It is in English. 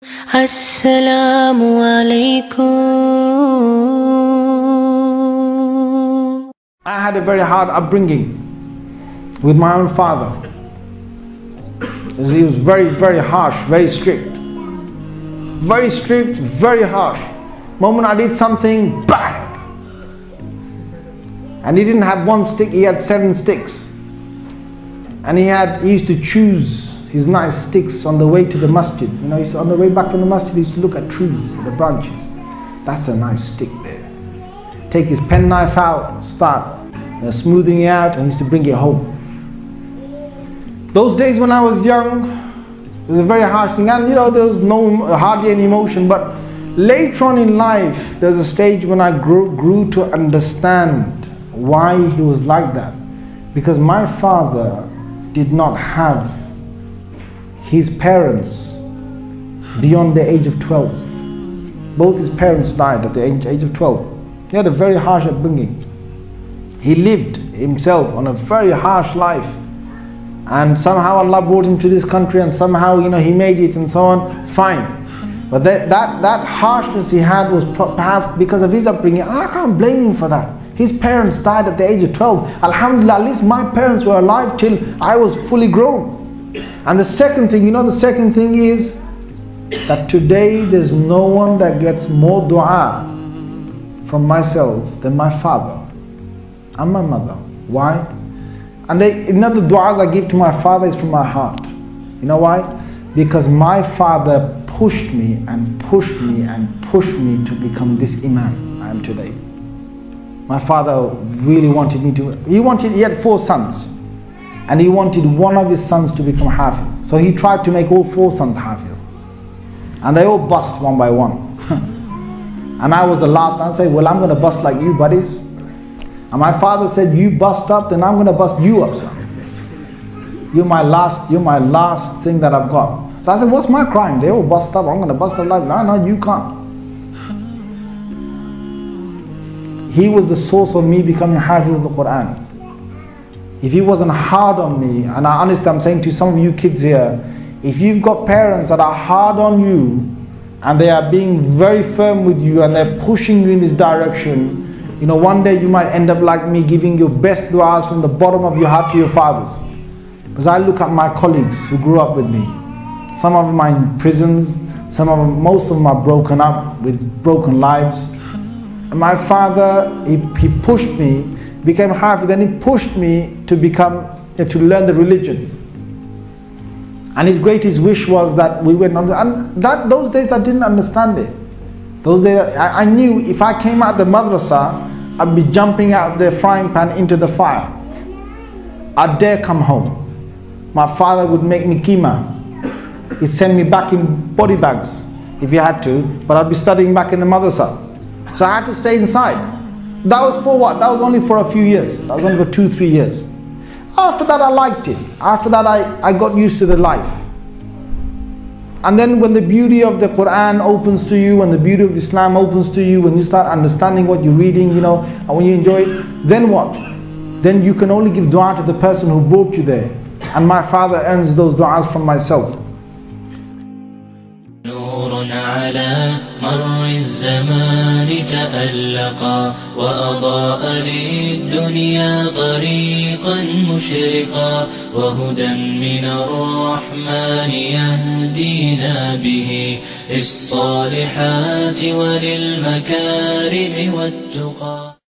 Assalamu alaikum. I had a very hard upbringing with my own father. He was very, very harsh, very strict. Very strict, very harsh. Moment I did something, bang! And he didn't have one stick, he had 7 sticks. And he used to choose his nice sticks on the way to the masjid. You know, on the way back from the masjid, he used to look at trees, the branches. That's a nice stick there. Take his penknife out, start smoothing it out, and he used to bring it home. Those days when I was young, it was a very harsh thing, and you know, there was hardly any emotion. But later on in life, there's a stage when I grew to understand why he was like that. Because my father did not have his parents beyond the age of 12. Both his parents died at the age of 12. He had a very harsh upbringing. He lived himself on a very harsh life. And somehow Allah brought him to this country, and somehow, you know, he made it and so on, fine. But that harshness he had was perhaps because of his upbringing. I can't blame him for that. His parents died at the age of 12. Alhamdulillah, at least my parents were alive till I was fully grown. And the second thing, you know, the second thing is that today there's no one that gets more dua from myself than my father and my mother. Why? And another du'as I give to my father is from my heart. You know why? Because my father pushed me and pushed me and pushed me to become this imam I am today. My father really wanted me to, he had 4 sons. And he wanted one of his sons to become Hafiz. So he tried to make all 4 sons Hafiz. And they all bust one by one. And I was the last. I said, well, I'm going to bust like you, buddies. And my father said, you bust up, then I'm going to bust you up, son. You're my last thing that I've got. So I said, what's my crime? They all bust up, I'm going to bust up like, no, you can't. He was the source of me becoming Hafiz of the Quran. If he wasn't hard on me, and I honestly, I'm saying to some of you kids here, if you've got parents that are hard on you, and they are being very firm with you, and they're pushing you in this direction, you know, one day you might end up like me, giving your best du'as from the bottom of your heart to your fathers. Because I look at my colleagues who grew up with me. Some of them are in prisons, most of them are broken up with broken lives. And my father, he pushed me, became Hafiz, then he pushed me to to learn the religion. And his greatest wish was that we went on, and those days I didn't understand it. Those days I knew if I came out the madrasa, I'd be jumping out the frying pan into the fire. I'd dare come home. My father would make me keema. He'd send me back in body bags if he had to, but I'd be studying back in the madrasa. So I had to stay inside. That was for what? That was only for a few years. That was only for 2-3 years. After that I liked it. After that I got used to the life. And then when the beauty of the Quran opens to you, when the beauty of Islam opens to you, when you start understanding what you're reading, you know, and when you enjoy it, then what? Then you can only give dua to the person who brought you there. And my father earns those duas from myself. على مر الزمان تألقا وأضاء للدنيا طريقا مشرقا وهدى من الرحمن يهدينا به للصالحات وللمكارم والتقى.